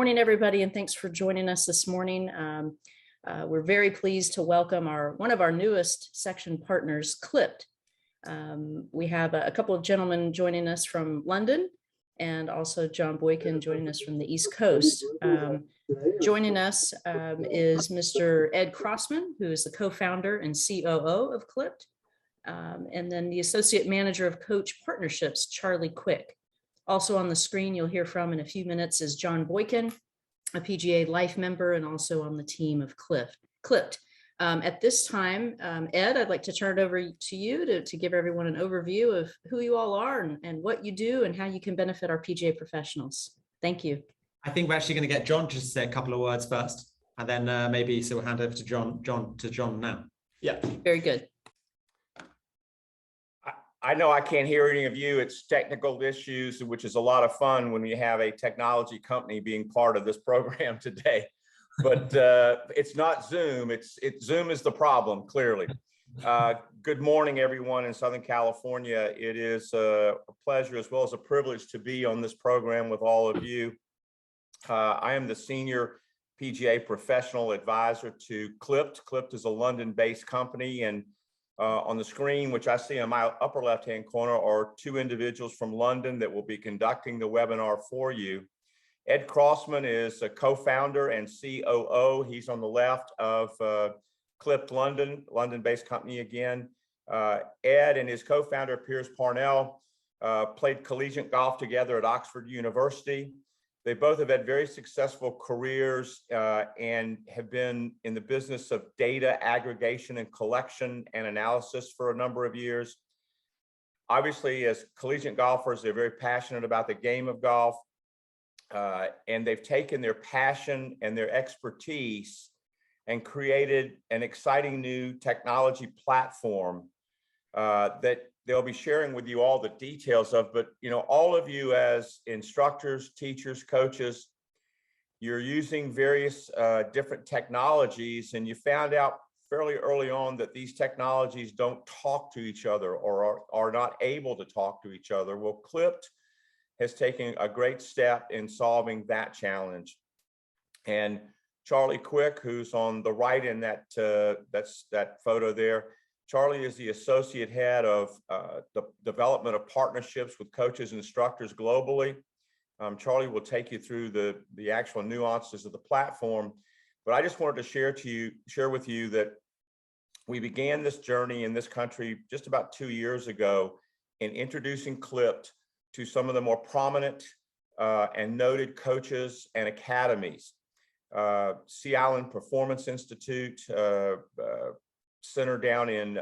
morning, everybody, and thanks for joining us this morning. We're very pleased to welcome one of our newest section partners, Clipped. We have a couple of gentlemen joining us from London, and also John Boykin joining us from the East Coast. Joining us is Mr. Ed Crossman, who is the co-founder and COO of Clipped, and then the Associate Manager of Coach Partnerships, Charlie Quick. Also on the screen, you'll hear from in a few minutes is John Boykin, a PGA Life member and also on the team of Clipped. At this time, Ed, I'd like to turn it over to you to give everyone an overview of who you all are and what you do and how you can benefit our PGA professionals. Thank you. I think we're actually going to get John to say a couple of words first, and then maybe so we'll hand over to John now. Yeah. Very good. I know I can't hear any of you. It's technical issues, which is a lot of fun when you have a technology company being part of this program today. But it's not Zoom. Zoom is the problem, clearly. Good morning, everyone in Southern California. It is a pleasure as well as a privilege to be on this program with all of you. I am the Senior PGA Professional Advisor to Clipped. Clipped is a London-based company, and on the screen, which I see in my upper left-hand corner, are two individuals from London that will be conducting the webinar for you. Ed Crossman is a co-founder and COO. He's on the left of Clipped London-based company again. Ed and his co-founder, Piers Parnell, played collegiate golf together at Oxford University. They both have had very successful careers and have been in the business of data aggregation and collection and analysis for a number of years. Obviously, as collegiate golfers, they're very passionate about the game of golf, and they've taken their passion and their expertise and created an exciting new technology platform that they'll be sharing with you all the details of. But all of you as instructors, teachers, coaches, you're using various different technologies, and you found out fairly early on that these technologies don't talk to each other or are not able to talk to each other. Well, Clipped has taken a great step in solving that challenge. And Charlie Quick, who's on the right in that photo there, Charlie is the associate head of the development of partnerships with coaches and instructors globally. Charlie will take you through the actual nuances of the platform, but I just wanted to share with you that we began this journey in this country just about 2 years ago in introducing Clipped to some of the more prominent and noted coaches and academies. Sea Island Performance Institute, center down in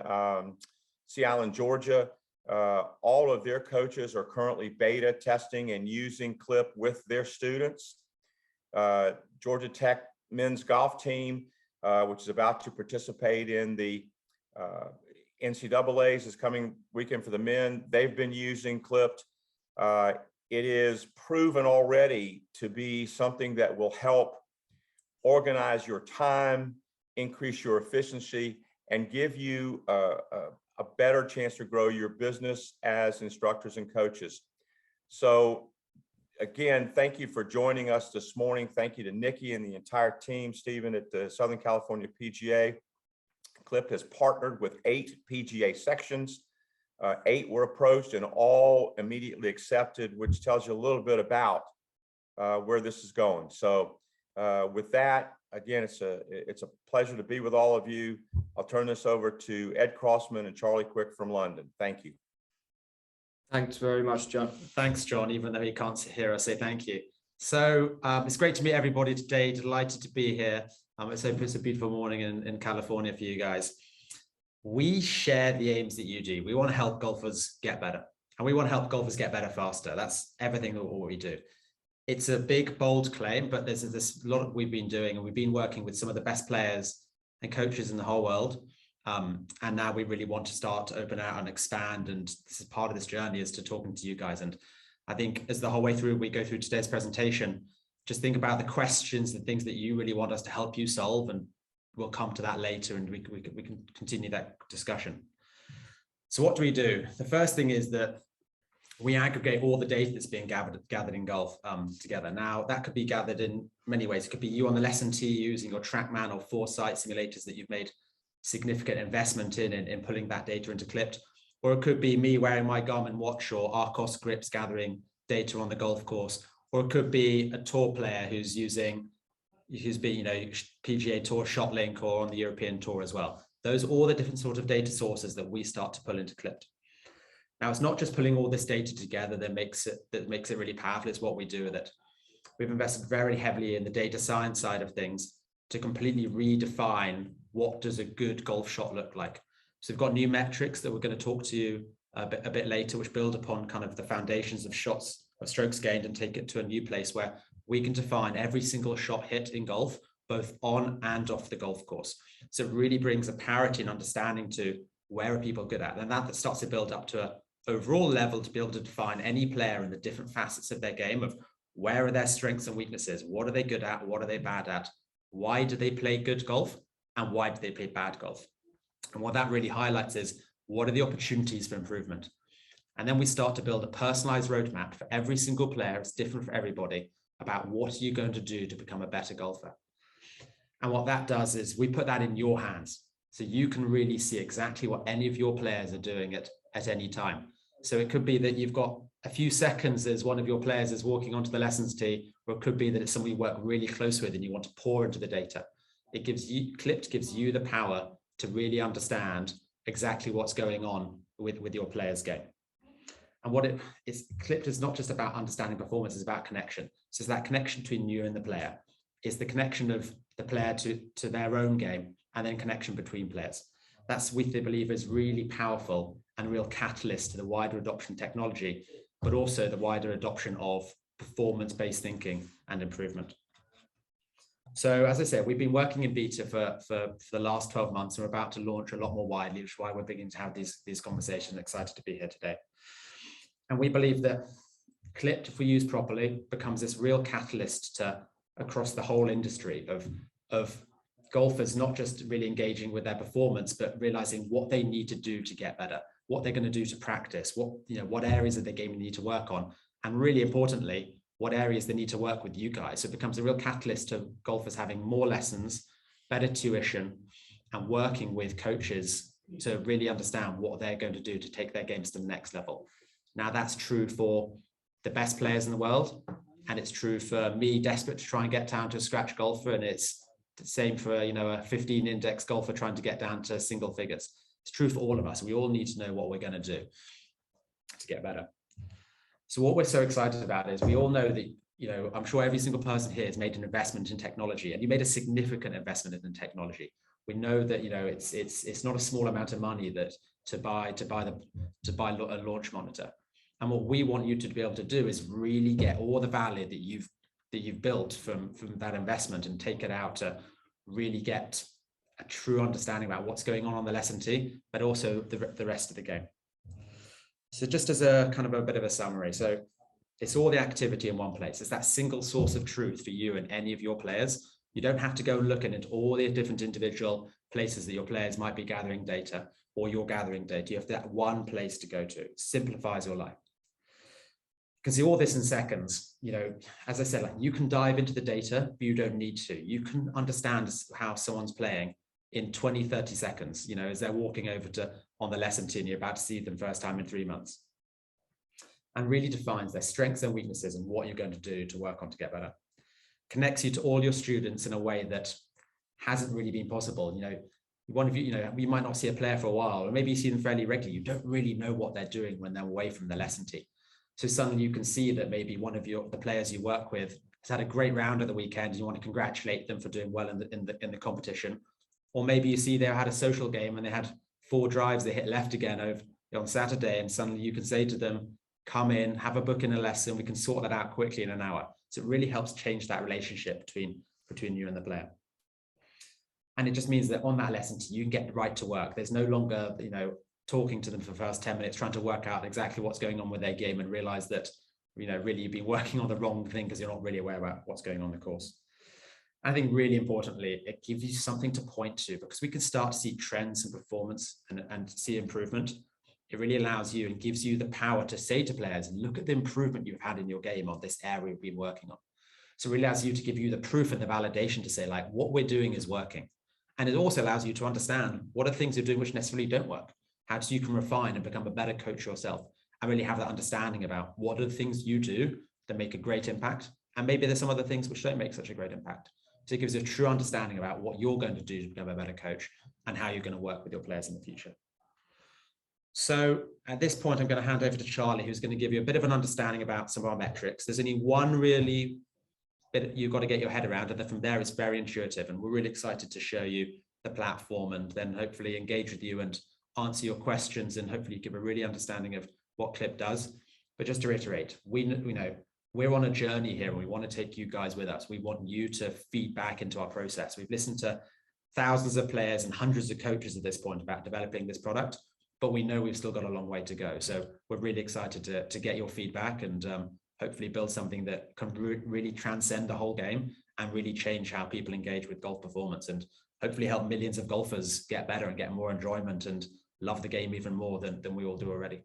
Sea Island, Georgia. All of their coaches are currently beta testing and using Clipped with their students. Georgia Tech men's golf team, which is about to participate in the NCAA's this coming weekend for the men, they've been using Clipped. It is proven already to be something that will help organize your time, increase your efficiency, and give you a better chance to grow your business as instructors and coaches. So again, thank you for joining us this morning. Thank you to Nikki and the entire team, Stephen at the Southern California PGA. Clipped has partnered with 8 PGA sections. 8 were approached and all immediately accepted, which tells you a little bit about where this is going. So with that, again, it's a pleasure to be with all of you. I'll turn this over to Ed Crossman and Charlie Quick from London. Thank you. Thanks very much, John. Thanks, John, even though he can't hear us say thank you. So it's great to meet everybody today. Delighted to be here. It's a beautiful morning in California for you guys. We share the aims that you do. We want to help golfers get better, and we want to help golfers get better faster. That's everything that what we do. It's a big, bold claim, but there's a lot that we've been doing, and we've been working with some of the best players and coaches in the whole world. And now we really want to start to open out and expand. And this is part of this journey, is to talking to you guys. And I think as the whole way through, we go through today's presentation, just think about the questions and things that you really want us to help you solve. And we'll come to that later, and we can continue that discussion. So what do? The first thing is that we aggregate all the data that's being gathered in golf together. Now, that could be gathered in many ways. It could be you on the lesson tee using your TrackMan or Foresight simulators that you've made significant investment in pulling that data into Clipped. Or it could be me wearing my Garmin watch or Arcos grips gathering data on the golf course. Or it could be a tour player who's been, PGA Tour, ShotLink, or on the European Tour as well. Those are all the different sort of data sources that we start to pull into Clipped. Now, it's not just pulling all this data together that makes it really powerful. It's what we do with it. We've invested very heavily in the data science side of things to completely redefine what does a good golf shot look like. So we've got new metrics that we're going to talk to you a bit later, which build upon kind of the foundations of shots, of strokes gained, and take it to a new place where we can define every single shot hit in golf, both on and off the golf course. So it really brings a parity and understanding to where are people good at, and that starts to build up to a overall level to be able to define any player in the different facets of their game of where are their strengths and weaknesses, what are they good at, what are they bad at, why do they play good golf, and why do they play bad golf. And what that really highlights is what are the opportunities for improvement. And then we start to build a personalized roadmap for every single player. It's different for everybody about what are you going to do to become a better golfer. And what that does is we put that in your hands. So you can really see exactly what any of your players are doing at any time. So it could be that you've got a few seconds as one of your players is walking onto the lessons tee, or it could be that it's somebody you work really close with and you want to pour into the data. It gives you, Clipped gives you the power to really understand exactly what's going on with your player's game. And what it is, Clipped is not just about understanding performance, it's about connection. So it's that connection between you and the player. It's the connection of the player to their own game, and then connection between players. That's, we believe, is really powerful and a real catalyst to the wider adoption of technology, but also the wider adoption of performance-based thinking and improvement. So as I said, we've been working in beta for the last 12 months. We're about to launch a lot more widely, which is why we're beginning to have these conversations. Excited to be here today. And we believe that Clipped, if we use properly, becomes this real catalyst to across the whole industry of golfers not just really engaging with their performance, but realizing what they need to do to get better, what they're going to do to practice, what areas of their game they need to work on, and really importantly, what areas they need to work with you guys. So it becomes a real catalyst to golfers having more lessons, better tuition, and working with coaches to really understand what they're going to do to take their games to the next level. Now that's true for the best players in the world, and it's true for me, desperate to try and get down to a scratch golfer, and it's the same for a 15 index golfer trying to get down to single figures. It's true for all of us. We all need to know what we're going to do to get better. So what we're so excited about is we all know that, I'm sure every single person here has made an investment in technology, and you made a significant investment in technology. We know that, it's not a small amount of money that to buy a launch monitor. And what we want you to be able to do is really get all the value that you've built from that investment and take it out to really get a true understanding about what's going on the lesson tee, but also the rest of the game. So just as a kind of a bit of a summary, so it's all the activity in one place. It's that single source of truth for you and any of your players. You don't have to go and look into all the different individual places that your players might be gathering data, or you're gathering data. You have that one place to go to. It simplifies your life. You can see all this in seconds. As I said, you can dive into the data, but you don't need to. You can understand how someone's playing in 20, 30 seconds, as they're walking over on the lesson tee and you're about to see them first time in 3 months. And really defines their strengths and weaknesses and what you're going to do to work on to get better. Connects you to all your students in a way that hasn't really been possible. One of you, you might not see a player for a while, or maybe you see them fairly regularly. You don't really know what they're doing when they're away from the lesson tee. So suddenly you can see that maybe one of the players you work with has had a great round at the weekend and you want to congratulate them for doing well in the competition. Or maybe you see they had a social game and they had 4 drives, they hit left again on Saturday, and suddenly you can say to them, come in, have a book in a lesson, we can sort that out quickly in an hour. So it really helps change that relationship between you and the player. And it just means that on that lesson, you can get right to work. There's no longer, talking to them for the first 10 minutes, trying to work out exactly what's going on with their game and realize that, really you've been working on the wrong thing because you're not really aware about what's going on in the course. I think really importantly, it gives you something to point to, because we can start to see trends in performance and see improvement it really allows you and gives you the power to say to players, look at the improvement you've had in your game on this area we've been working on. So it really allows you to give you the proof and the validation to say, like, what we're doing is working. And it also allows you to understand what are things you're doing which necessarily don't work. How so you can refine and become a better coach yourself and really have that understanding about what are the things you do that make a great impact. And maybe there's some other things which don't make such a great impact. So it gives you a true understanding about what you're going to do to become a better coach and how you're going to work with your players in the future. So at this point, I'm going to hand over to Charlie, who's going to give you a bit of an understanding about some of our metrics. There's only one really bit you've got to get your head around, and then from there it's very intuitive, and we're really excited to show you the platform and then hopefully engage with you and answer your questions and hopefully give a really understanding of what Clip does. But just to reiterate, we know we're on a journey here and we want to take you guys with us. We want you to feed back into our process. We've listened to thousands of players and hundreds of coaches at this point about developing this product, but we know we've still got a long way to go. So we're really excited to get your feedback and hopefully build something that can really transcend the whole game and really change how people engage with golf performance and hopefully help millions of golfers get better and get more enjoyment and love the game even more than we all do already.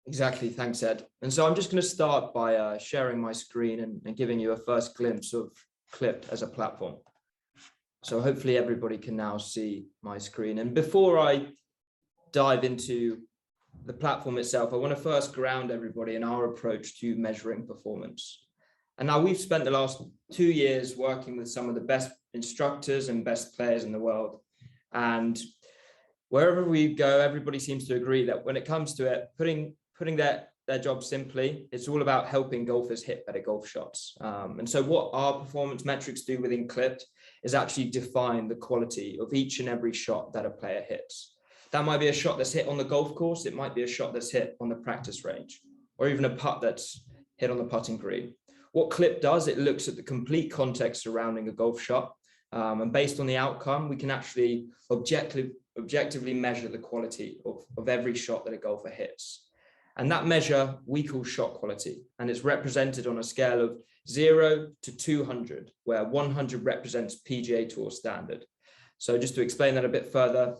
Exactly. Thanks, Ed. And so I'm just going to start by sharing my screen and giving you a first glimpse of Clip as a platform. So hopefully everybody can now see my screen. And before I dive into the platform itself, I want to first ground everybody in our approach to measuring performance. And now we've spent the last 2 years working with some of the best instructors and best players in the world. And wherever we go, everybody seems to agree that when it comes to it, putting their job simply, it's all about helping golfers hit better golf shots. And so what our performance metrics do within Clipped is actually define the quality of each and every shot that a player hits. That might be a shot that's hit on the golf course. It might be a shot that's hit on the practice range, or even a putt that's hit on the putting green. What Clip does, it looks at the complete context surrounding a golf shot. And based on the outcome, we can actually objectively measure the quality of every shot that a golfer hits. And that measure we call shot quality. And it's represented on a scale of 0 to 200, where 100 represents PGA Tour standard. So just to explain that a bit further,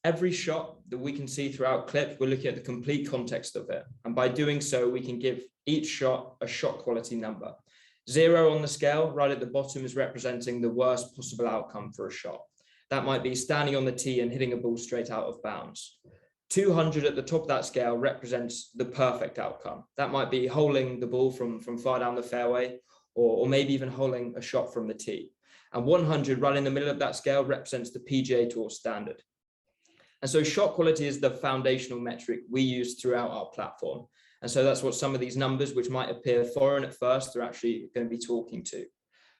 every shot that we can see throughout Clip, we're looking at the complete context of it. And by doing so, we can give each shot a shot quality number. 0 on the scale, right at the bottom, is representing the worst possible outcome for a shot. That might be standing on the tee and hitting a ball straight out of bounds. 200 at the top of that scale represents the perfect outcome. That might be holding the ball from far down the fairway, or maybe even holding a shot from the tee. And 100 right in the middle of that scale represents the PGA Tour standard. And so shot quality is the foundational metric we use throughout our platform. And so that's what some of these numbers, which might appear foreign at first, are actually going to be talking to.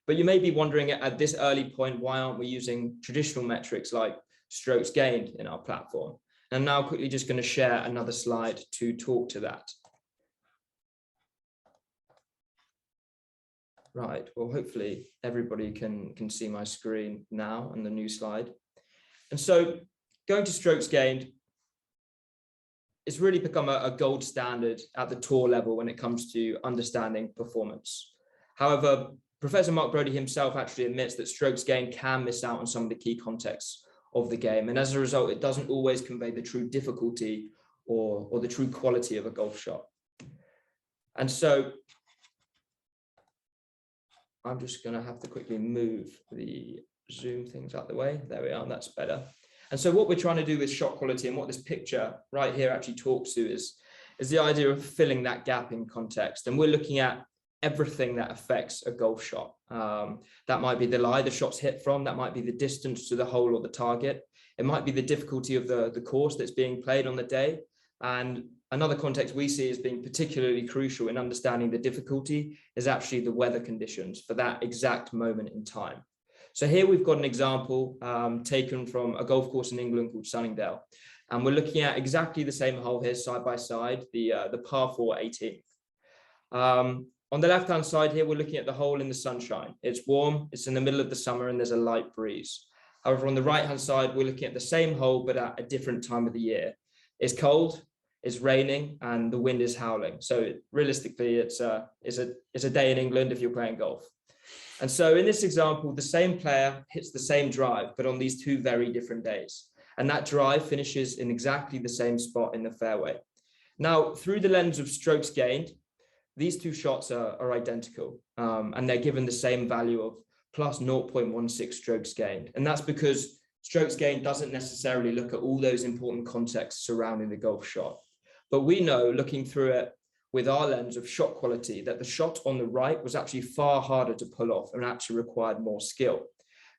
But you may be wondering at this early point, why aren't we using traditional metrics like strokes gained in our platform? And now quickly just going to share another slide to talk to that. Right, well, hopefully everybody can see my screen now and the new slide. And so going to strokes gained, it's really become a gold standard at the tour level when it comes to understanding performance. However, Professor Mark Brody himself actually admits that strokes gained can miss out on some of the key contexts of the game. And as a result, it doesn't always convey the true difficulty or the true quality of a golf shot. And so I'm just going to have to quickly move the Zoom things out the way. There we are, that's better. And so what we're trying to do with shot quality and what this picture right here actually talks to is the idea of filling that gap in context. And we're looking at everything that affects a golf shot. That might be the lie the shot's hit from, that might be the distance to the hole or the target. It might be the difficulty of the course that's being played on the day. And another context we see as being particularly crucial in understanding the difficulty is actually the weather conditions for that exact moment in time. So here we've got an example taken from a golf course in England called Sunningdale. And we're looking at exactly the same hole here side by side, the par 4 18th. On the left-hand side here, we're looking at the hole in the sunshine. It's warm, it's in the middle of the summer, and there's a light breeze. However, on the right-hand side, we're looking at the same hole, but at a different time of the year. It's cold, it's raining, and the wind is howling. So realistically, it's a day in England if you're playing golf. And so in this example, the same player hits the same drive, but on these two very different days. And that drive finishes in exactly the same spot in the fairway. Now, through the lens of strokes gained, these two shots are identical, and they're given the same value of plus 0.16 strokes gained. And that's because strokes gained doesn't necessarily look at all those important contexts surrounding the golf shot. But we know, looking through it with our lens of shot quality, that the shot on the right was actually far harder to pull off and actually required more skill.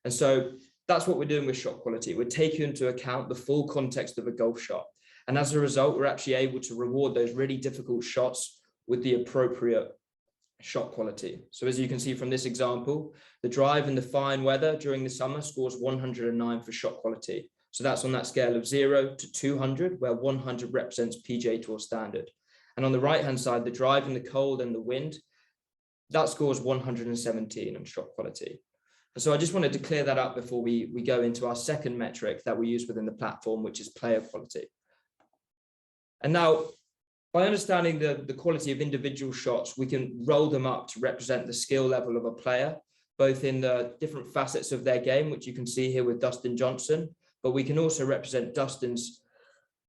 And so that's what we're doing with shot quality. We're taking into account the full context of a golf shot. And as a result, we're actually able to reward those really difficult shots with the appropriate shot quality. So as you can see from this example, the drive in the fine weather during the summer scores 109 for shot quality. So that's on that scale of 0 to 200, where 100 represents PGA Tour standard. And on the right-hand side, the drive in the cold and the wind, that scores 117 on shot quality. And so I just wanted to clear that up before we go into our second metric that we use within the platform, which is player quality. And now, by understanding the quality of individual shots, we can roll them up to represent the skill level of a player, both in the different facets of their game, which you can see here with Dustin Johnson, but we can also represent Dustin's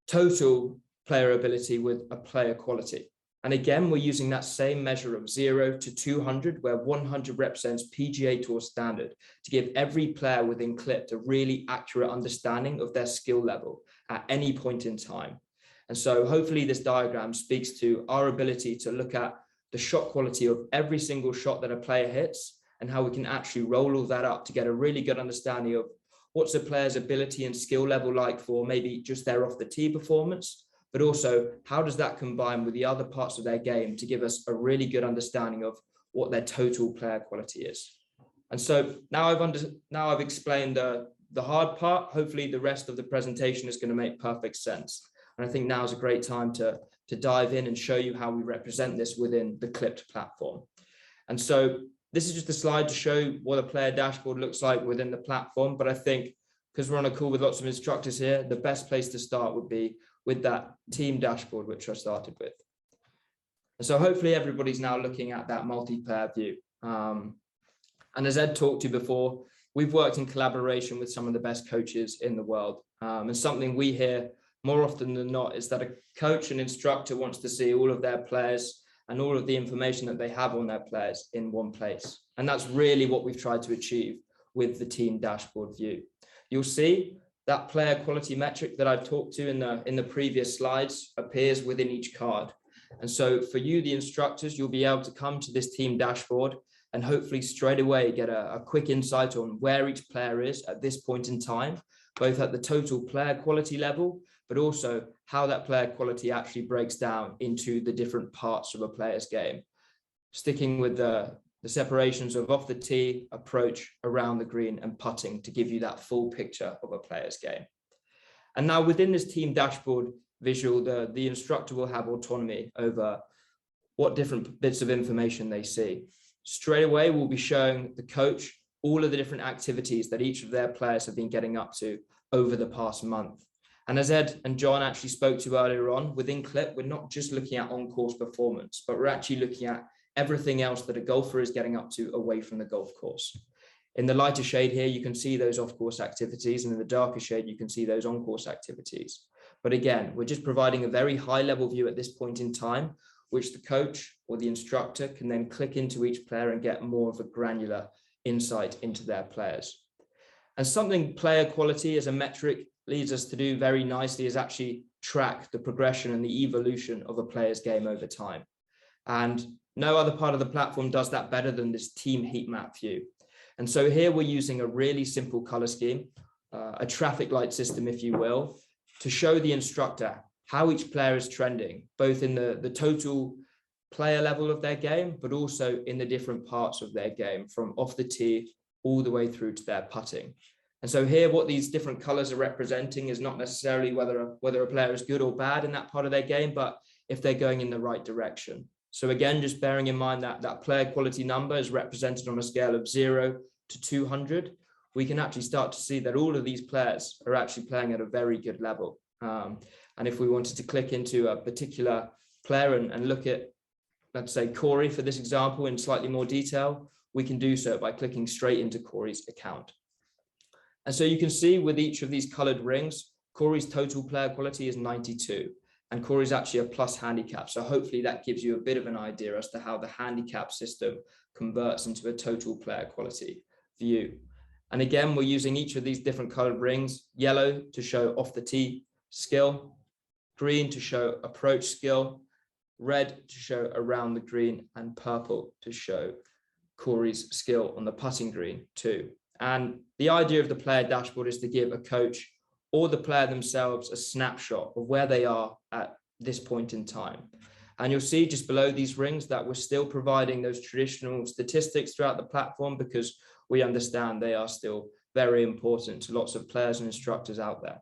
total player ability with a player quality. And again, we're using that same measure of 0 to 200, where 100 represents PGA Tour standard, to give every player within Clipped a really accurate understanding of their skill level at any point in time. And so hopefully this diagram speaks to our ability to look at the shot quality of every single shot that a player hits and how we can actually roll all that up to get a really good understanding of what's a player's ability and skill level like for maybe just their off the tee performance, but also how does that combine with the other parts of their game to give us a really good understanding of what their total player quality is. And so now I've explained the hard part. Hopefully the rest of the presentation is going to make perfect sense. And I think now is a great time to dive in and show you how we represent this within the Clipped platform. And so this is just a slide to show what a player dashboard looks like within the platform. But I think because we're on a call with lots of instructors here, the best place to start would be with that team dashboard, which I started with. And so hopefully everybody's now looking at that multiplayer view. And as Ed talked to you before, we've worked in collaboration with some of the best coaches in the world. And something we hear more often than not is that a coach and instructor wants to see all of their players and all of the information that they have on their players in one place. And that's really what we've tried to achieve with the team dashboard view. You'll see that player quality metric that I've talked to in the previous slides appears within each card. And so for you, the instructors, you'll be able to come to this team dashboard and hopefully straight away get a quick insight on where each player is at this point in time, both at the total player quality level, but also how that player quality actually breaks down into the different parts of a player's game. Sticking with the separations of off the tee, approach, around the green, and putting to give you that full picture of a player's game. And now within this team dashboard visual, the instructor will have autonomy over what different bits of information they see. Straight away, we'll be showing the coach all of the different activities that each of their players have been getting up to over the past month. And as Ed and John actually spoke to earlier on, within Clip, we're not just looking at on-course performance, but we're actually looking at everything else that a golfer is getting up to away from the golf course. In the lighter shade here, you can see those off-course activities, and in the darker shade, you can see those on-course activities. But again, we're just providing a very high-level view at this point in time, which the coach or the instructor can then click into each player and get more of a granular insight into their players. And something player quality as a metric leads us to do very nicely is actually track the progression and the evolution of a player's game over time. And no other part of the platform does that better than this team heat map view. And so here we're using a really simple color scheme, a traffic light system, if you will, to show the instructor how each player is trending, both in the total player level of their game, but also in the different parts of their game, from off the tee all the way through to their putting. And so here, what these different colors are representing is not necessarily whether a player is good or bad in that part of their game, but if they're going in the right direction. So again, just bearing in mind that that player quality number is represented on a scale of 0 to 200, we can actually start to see that all of these players are actually playing at a very good level. And if we wanted to click into a particular player and look at, let's say, Corey, for this example, in slightly more detail, we can do so by clicking straight into Corey's account. And so you can see with each of these colored rings, Corey's total player quality is 92, and Corey's actually a plus handicap. So hopefully that gives you a bit of an idea as to how the handicap system converts into a total player quality view. And again, we're using each of these different colored rings: yellow to show off the tee skill, green to show approach skill, red to show around the green, and purple to show Corey's skill on the putting green too. And the idea of the player dashboard is to give a coach or the player themselves a snapshot of where they are at this point in time. And you'll see just below these rings that we're still providing those traditional statistics throughout the platform, because we understand they are still very important to lots of players and instructors out there.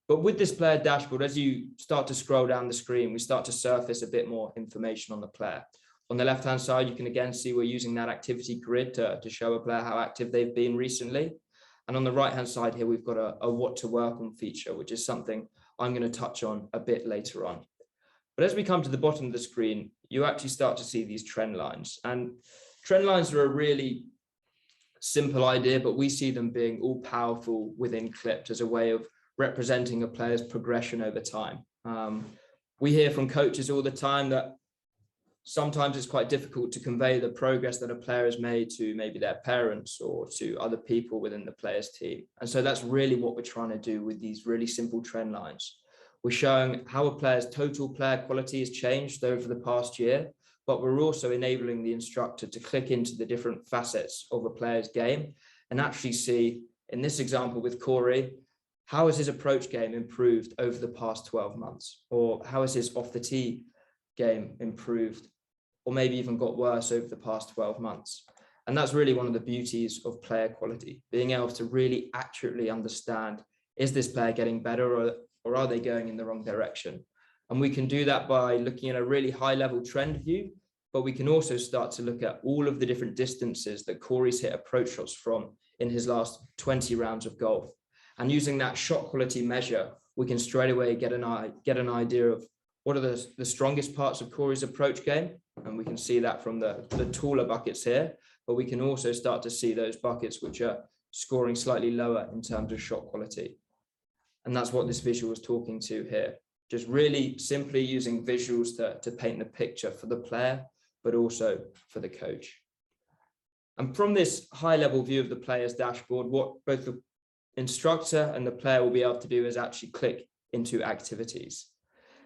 But with this player dashboard, as you start to scroll down the screen, we start to surface a bit more information on the player. On the left-hand side, you can again see we're using that activity grid to show a player how active they've been recently. And on the right-hand side here, we've got a what to work on feature, which is something I'm going to touch on a bit later on. But as we come to the bottom of the screen, you actually start to see these trend lines. And trend lines are a really simple idea, but we see them being all powerful within Clipped as a way of representing a player's progression over time. We hear from coaches all the time that sometimes it's quite difficult to convey the progress that a player has made to maybe their parents or to other people within the player's team. And so that's really what we're trying to do with these really simple trend lines. We're showing how a player's total player quality has changed over the past year, but we're also enabling the instructor to click into the different facets of a player's game and actually see, in this example with Corey, how has his approach game improved over the past 12 months? Or how has his off the tee game improved, or maybe even got worse over the past 12 months? And that's really one of the beauties of player quality, being able to really accurately understand, is this player getting better or are they going in the wrong direction? And we can do that by looking at a really high level trend view, but we can also start to look at all of the different distances that Corey's hit approach shots from in his last 20 rounds of golf. And using that shot quality measure, we can straight away get an idea of what are the strongest parts of Corey's approach game. And we can see that from the taller buckets here, but we can also start to see those buckets which are scoring slightly lower in terms of shot quality. And that's what this visual is talking to here. Just really simply using visuals to paint the picture for the player, but also for the coach. And from this high level view of the player's dashboard, what both the instructor and the player will be able to do is actually click into activities.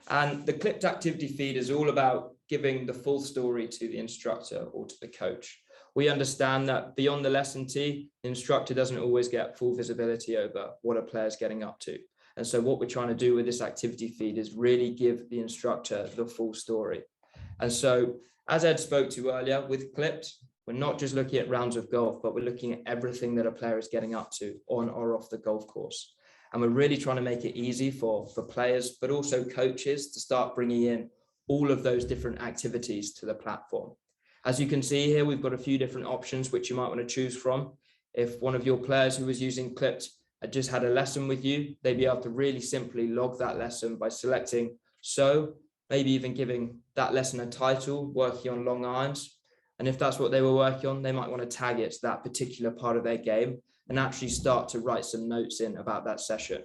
And the clipped activity feed is all about giving the full story to the instructor or to the coach. We understand that beyond the lesson tee, the instructor doesn't always get full visibility over what a player is getting up to. And so what we're trying to do with this activity feed is really give the instructor the full story. And so, as Ed spoke to earlier, with Clipped, we're not just looking at rounds of golf, but we're looking at everything that a player is getting up to on or off the golf course. And we're really trying to make it easy for players, but also coaches to start bringing in all of those different activities to the platform. As you can see here, we've got a few different options which you might want to choose from. If one of your players who was using Clipped had just had a lesson with you, they'd be able to really simply log that lesson by selecting so, maybe even giving that lesson a title, working on long irons. And if that's what they were working on, they might want to tag it to that particular part of their game and actually start to write some notes in about that session.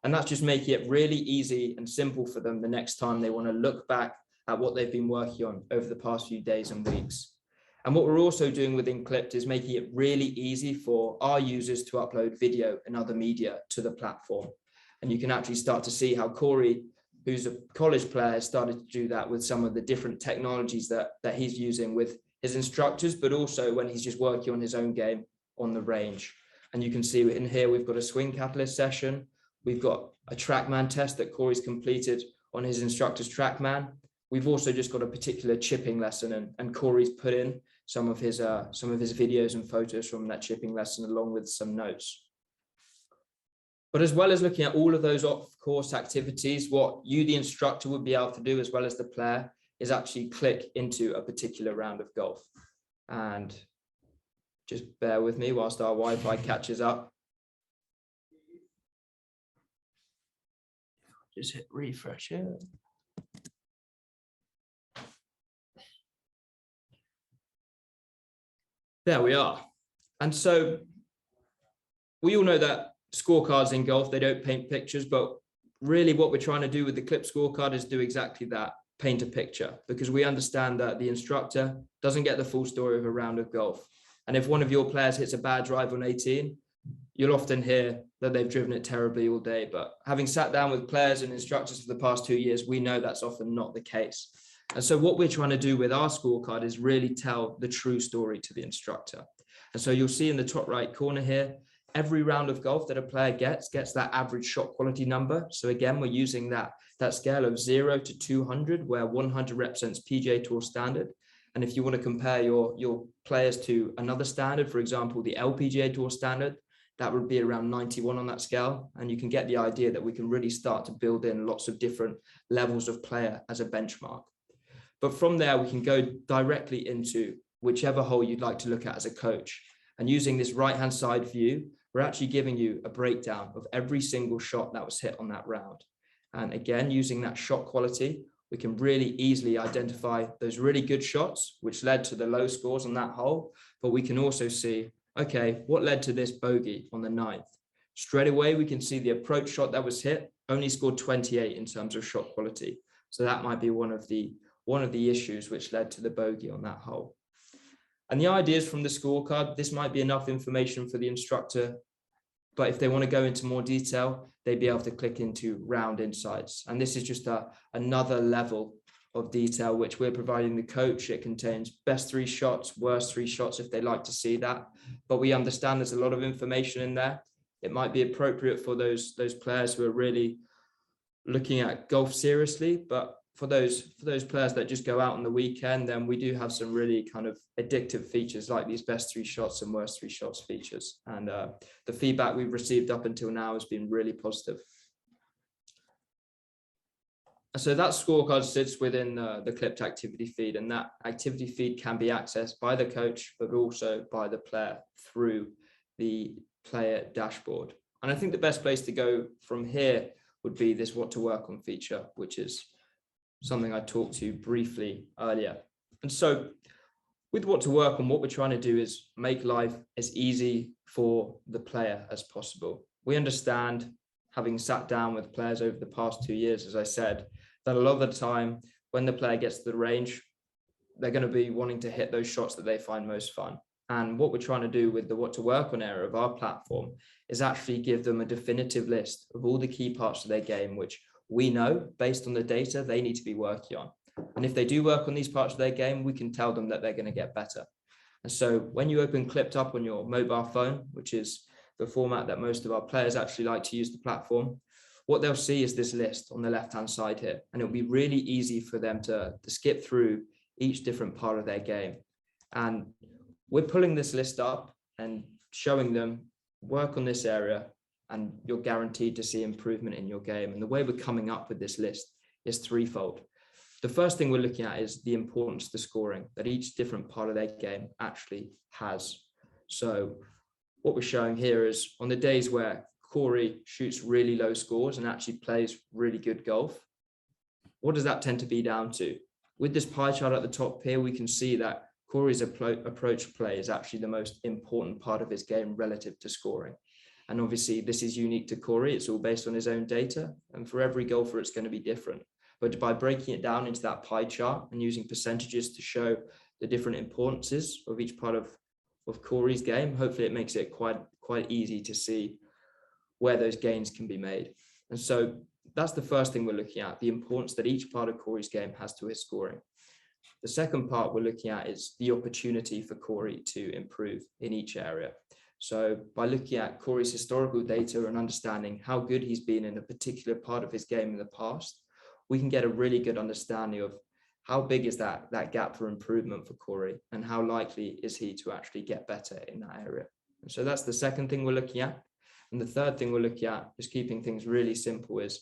And that's just making it really easy and simple for them the next time they want to look back at what they've been working on over the past few days and weeks. And what we're also doing within Clipped is making it really easy for our users to upload video and other media to the platform. And you can actually start to see how Corey, who's a college player, started to do that with some of the different technologies that he's using with his instructors, but also when he's just working on his own game on the range. And you can see in here, we've got a swing catalyst session. We've got a TrackMan test that Corey's completed on his instructor's TrackMan. We've also just got a particular chipping lesson, and Corey's put in some of his videos and photos from that chipping lesson along with some notes. But as well as looking at all of those off-course activities, what you, the instructor, would be able to do as well as the player is actually click into a particular round of golf. And just bear with me whilst our Wi-Fi catches up. Just hit refresh here. There we are. And so we all know that scorecards in golf, they don't paint pictures, but really what we're trying to do with the clip scorecard is do exactly that, paint a picture, because we understand that the instructor doesn't get the full story of a round of golf. And if one of your players hits a bad drive on 18, you'll often hear that they've driven it terribly all day. But having sat down with players and instructors for the past 2 years, we know that's often not the case. And so what we're trying to do with our scorecard is really tell the true story to the instructor. And so you'll see in the top right corner here, every round of golf that a player gets that average shot quality number. So again, we're using that scale of 0 to 200, where 100 represents PGA Tour standard. And if you want to compare your players to another standard, for example, the LPGA Tour standard, that would be around 91 on that scale. And you can get the idea that we can really start to build in lots of different levels of player as a benchmark. But from there, we can go directly into whichever hole you'd like to look at as a coach. And using this right-hand side view, we're actually giving you a breakdown of every single shot that was hit on that round. And again, using that shot quality, we can really easily identify those really good shots, which led to the low scores on that hole. But we can also see, okay, what led to this bogey on the 9th? Straight away, we can see the approach shot that was hit only scored 28 in terms of shot quality. So that might be one of the issues which led to the bogey on that hole. And the ideas from the scorecard, this might be enough information for the instructor, but if they want to go into more detail, they'd be able to click into round insights. And this is just another level of detail which we're providing the coach. It contains best 3 shots, worst 3 shots if they like to see that. But we understand there's a lot of information in there. It might be appropriate for those players who are really looking at golf seriously, but for those players that just go out on the weekend, then we do have some really kind of addictive features like these best 3 shots and worst 3 shots features. And the feedback we've received up until now has been really positive. So that scorecard sits within the clipped activity feed, and that activity feed can be accessed by the coach, but also by the player through the player dashboard. And I think the best place to go from here would be this what to work on feature, which is something I talked to briefly earlier. And so with what to work on, what we're trying to do is make life as easy for the player as possible. We understand, having sat down with players over the past 2 years, as I said, that a lot of the time when the player gets to the range, they're going to be wanting to hit those shots that they find most fun. And what we're trying to do with the what to work on area of our platform is actually give them a definitive list of all the key parts of their game, which we know based on the data they need to be working on. And if they do work on these parts of their game, we can tell them that they're going to get better. And so when you open Clipped up on your mobile phone, which is the format that most of our players actually like to use the platform, what they'll see is this list on the left-hand side here. And it'll be really easy for them to skip through each different part of their game. And we're pulling this list up and showing them work on this area, and you're guaranteed to see improvement in your game. And the way we're coming up with this list is threefold. The first thing we're looking at is the importance of the scoring that each different part of their game actually has. So what we're showing here is on the days where Corey shoots really low scores and actually plays really good golf, what does that tend to be down to? With this pie chart at the top here, we can see that Corey's approach play is actually the most important part of his game relative to scoring. And obviously this is unique to Corey. It's all based on his own data. And for every golfer, it's going to be different. But by breaking it down into that pie chart and using percentages to show the different importances of each part of Corey's game, hopefully it makes it quite easy to see where those gains can be made. And so that's the first thing we're looking at, the importance that each part of Corey's game has to his scoring. The second part we're looking at is the opportunity for Corey to improve in each area. So by looking at Corey's historical data and understanding how good he's been in a particular part of his game in the past, we can get a really good understanding of how big is that gap for improvement for Corey and how likely is he to actually get better in that area. And so that's the second thing we're looking at. And the third thing we're looking at, just keeping things really simple, is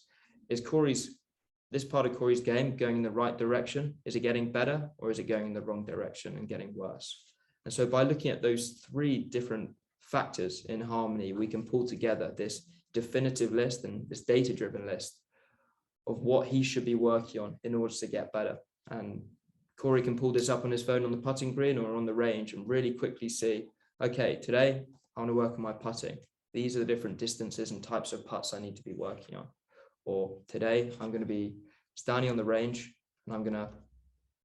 this part of Corey's game going in the right direction? Is it getting better, or is it going in the wrong direction and getting worse? And so by looking at those 3 different factors in harmony, we can pull together this definitive list and this data-driven list of what he should be working on in order to get better. And Corey can pull this up on his phone on the putting green or on the range and really quickly see, okay, today I want to work on my putting. these are the different distances and types of putts I need to be working on. Or today I'm going to be standing on the range and I'm going to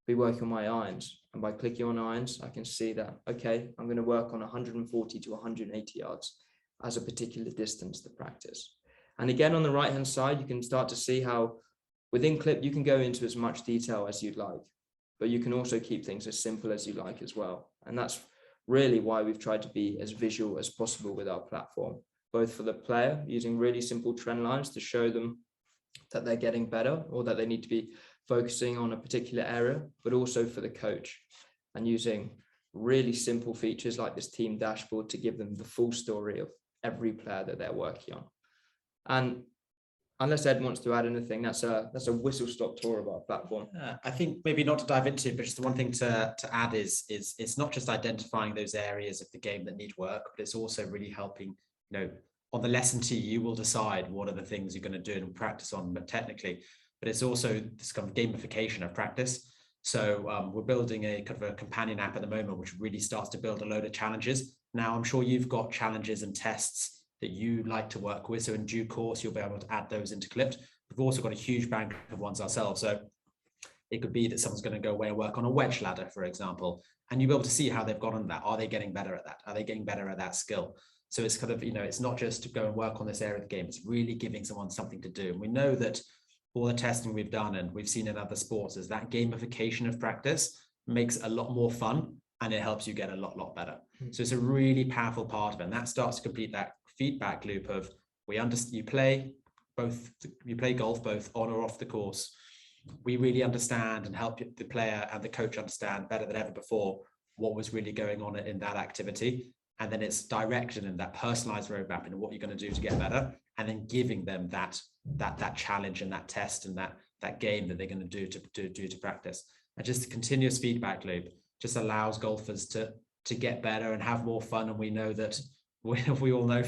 be working on my irons. And by clicking on irons, I can see that, okay, I'm going to work on 140 to 180 yards as a particular distance to practice. And again, on the right-hand side, you can start to see how within Clip, you can go into as much detail as you'd like, but you can also keep things as simple as you like as well. And that's really why we've tried to be as visual as possible with our platform, both for the player using really simple trend lines to show them that they're getting better or that they need to be focusing on a particular area, but also for the coach and using really simple features like this team dashboard to give them the full story of every player that they're working on. And unless Ed wants to add anything, that's a whistle-stop tour of our platform. I think maybe not to dive into, but just the one thing to add is it's not just identifying those areas of the game that need work, but it's also really helping, on the lesson tee, you will decide what are the things you're going to do and practice on, but technically, but it's also this kind of gamification of practice. So we're building a kind of a companion app at the moment, which really starts to build a load of challenges. Now, I'm sure you've got challenges and tests that you like to work with. So in due course, you'll be able to add those into Clipped. We've also got a huge bank of ones ourselves. So it could be that someone's going to go away and work on a wedge ladder, for example, and you'll be able to see how they've got on that. Are they getting better at that? Are they getting better at that skill? So it's kind of, it's not just to go and work on this area of the game. It's really giving someone something to do. And we know that all the testing we've done and we've seen in other sports is that gamification of practice makes it a lot more fun and it helps you get a lot better. So it's a really powerful part of it. And that starts to complete that feedback loop of you play golf both on or off the course. We really understand and help the player and the coach understand better than ever before what was really going on in that activity. And then it's directed in that personalized roadmap into what you're going to do to get better, and then giving them that challenge and that test and that game that they're going to do to practice. And just a continuous feedback loop just allows golfers to get better and have more fun. And we know that we all know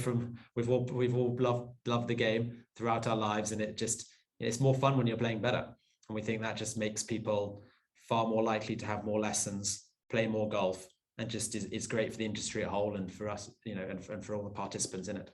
we've all loved the game throughout our lives, and it's more fun when you're playing better. And we think that just makes people far more likely to have more lessons, play more golf, and just is great for the industry at whole and for us, and for all the participants in it.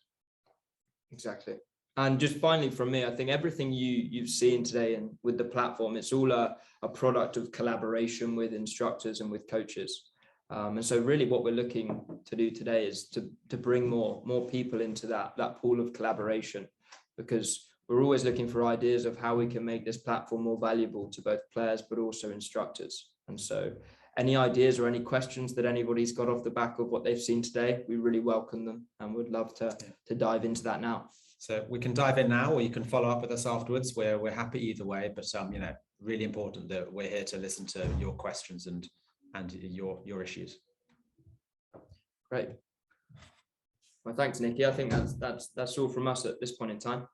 Exactly. And just finally from me, I think everything you've seen today and with the platform, it's all a product of collaboration with instructors and with coaches. And so really what we're looking to do today is to bring more people into that pool of collaboration, because we're always looking for ideas of how we can make this platform more valuable to both players, but also instructors. And so any ideas or any questions that anybody's got off the back of what they've seen today, we really welcome them and would love to dive into that now. So we can dive in now, or you can follow up with us afterwards. We're happy either way, but really important that we're here to listen to your questions and your issues. Great. Well, thanks, Nikki. I think that's all from us at this point in time.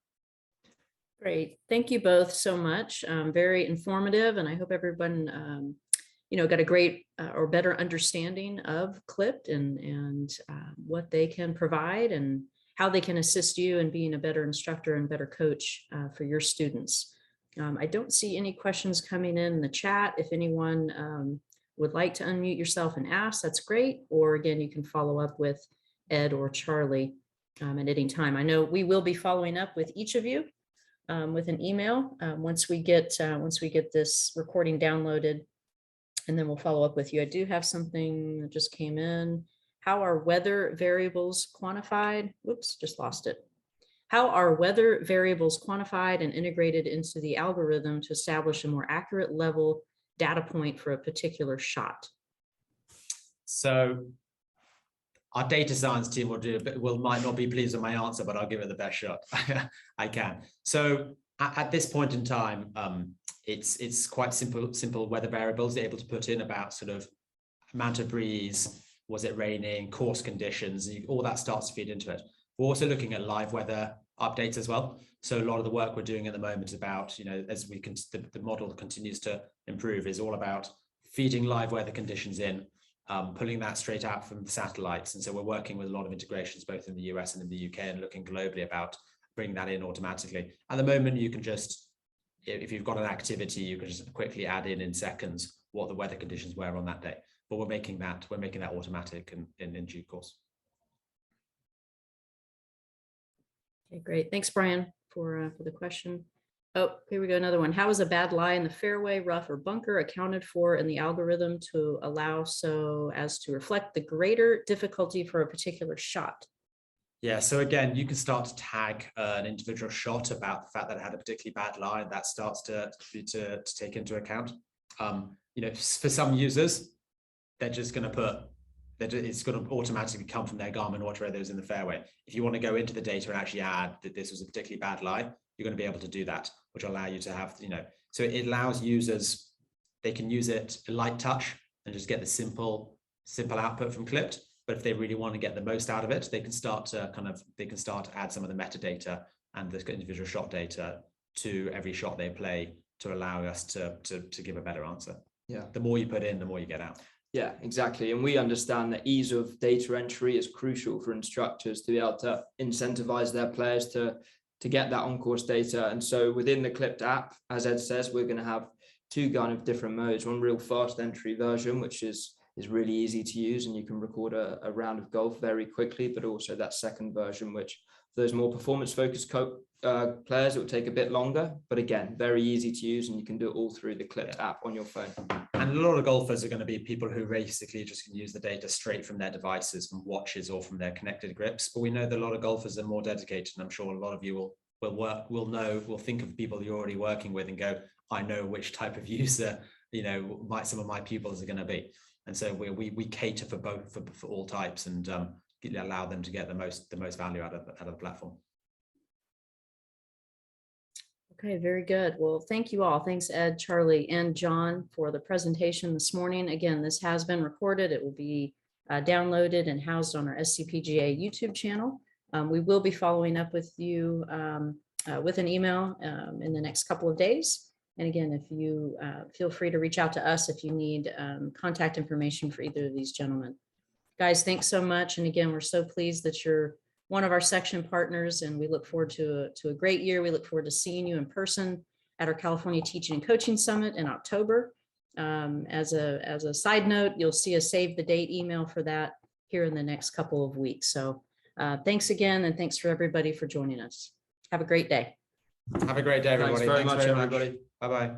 Great. Thank you both so much. Very informative, and I hope everyone got a great or better understanding of Clipped and what they can provide and how they can assist you in being a better instructor and better coach for your students. I don't see any questions coming in the chat. If anyone would like to unmute yourself and ask, that's great. Or again, you can follow up with Ed or Charlie at any time. I know we will be following up with each of you with an email once we get this recording downloaded, and then we'll follow up with you. I do have something that just came in. How are weather variables quantified? Whoops, just lost it. How are weather variables quantified and integrated into the algorithm to establish a more accurate level data point for a particular shot? So our data science team might not be pleased with my answer, but I'll give it the best shot I can. So at this point in time, it's quite simple weather variables. They're able to put in about sort of amount of breeze, was it raining, course conditions, all that starts to feed into it. We're also looking at live weather updates as well. So a lot of the work we're doing at the moment is about, as the model continues to improve, is all about feeding live weather conditions in, pulling that straight out from the satellites. And so we're working with a lot of integrations, both in the US and in the UK, and looking globally about bringing that in automatically. At the moment, you can just, if you've got an activity, you can just quickly add in seconds what the weather conditions were on that day. But we're making that automatic in due course. Okay, great. Thanks, Brian, for the question. Oh, here we go. Another one. How is a bad lie in the fairway, rough, or bunker accounted for in the algorithm to allow so as to reflect the greater difficulty for a particular shot? Yeah, so again, you can start to tag an individual shot about the fact that it had a particularly bad lie, and that starts to take into account. You know, for some users, they're just going to put that it's going to automatically come from their Garmin watch where there's in the fairway. If you want to go into the data and actually add that this was a particularly bad lie, you're going to be able to do that, which will allow you to have, you know, so it allows users, they can use it a light touch and just get the simple output from Clipped. But if they really want to get the most out of it, they can start to add some of the metadata and the individual shot data to every shot they play to allow us to give a better answer. Yeah. The more you put in, the more you get out. Yeah, exactly. And we understand that ease of data entry is crucial for instructors to be able to incentivize their players to get that on-course data. And so within the Clipped app, as Ed says, we're going to have two kind of different modes, one real fast entry version, which is really easy to use and you can record a round of golf very quickly, but also that second version, which for those more performance focused players, it will take a bit longer, but again, very easy to use and you can do it all through the Clipped app on your phone. And a lot of golfers are going to be people who basically just can use the data straight from their devices, from watches or from their connected grips. But we know that a lot of golfers are more dedicated, and I'm sure a lot of you will think of people you're already working with and go, I know which type of user, you know, some of my pupils are going to be. And so we cater for both for all types and allow them to get the most value out of the platform. Okay, very good. Well, thank you all. Thanks, Ed, Charlie, and John for the presentation this morning. Again, this has been recorded. It will be downloaded and housed on our SCPGA YouTube channel. We will be following up with you with an email in the next couple of days. And again, if you feel free to reach out to us if you need contact information for either of these gentlemen. Guys, thanks so much. And again, we're so pleased that you're one of our section partners, and we look forward to a great year. We look forward to seeing you in person at our California Teaching and Coaching Summit in October. As a side note, you'll see a save the date email for that here in the next couple of weeks. So thanks again, and thanks for everybody for joining us. Have a great day. Have a great day, everybody. Thanks very much, everybody. Bye-bye.